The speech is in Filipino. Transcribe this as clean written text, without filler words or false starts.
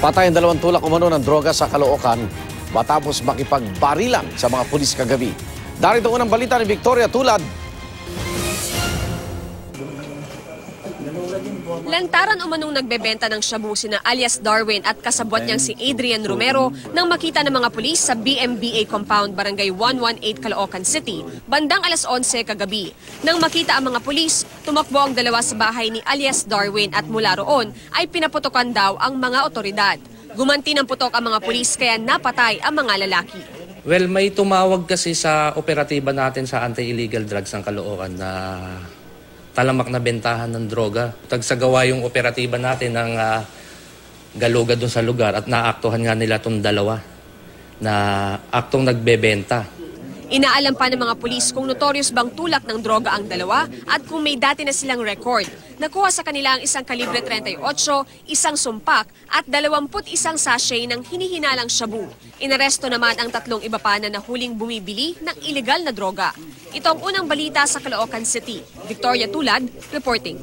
Patay ang 2 tulak umano ng droga sa Caloocan matapos makipagbarilan sa mga pulis kagabi. Darito unang balita ni Victoria Tulad. Lantaran umanong nagbebenta ng shabu sina alias Darwin at kasabwat niyang si Adrian Romero nang makita ng mga pulis sa BMBA Compound, Barangay 118, Caloocan City, bandang alas 11 kagabi. Nang makita ang mga pulis, tumakbo ang dalawa sa bahay ni alias Darwin at mula roon ay pinaputokan daw ang mga otoridad. Gumanti ng putok ang mga pulis kaya napatay ang mga lalaki. Well, may tumawag kasi sa operatiba natin sa anti-illegal drugs ng Caloocan na talamak na bentahan ng droga. Tagsagawa yung operatiba natin ng galuga doon sa lugar at naaktuhan nga nila itong dalawa na aktong nagbebenta. Inaalam pa ng mga pulis kung notorious bang tulak ng droga ang dalawa at kung may dati na silang record. Nakuha sa kanila ang isang kalibre 38, isang sumpak at 21 sachet ng hinihinalang shabu. Inaresto naman ang 3 iba pa na nahuling bumibili ng ilegal na droga. Ito ang unang balita sa Caloocan City. Victoria Tulad, reporting.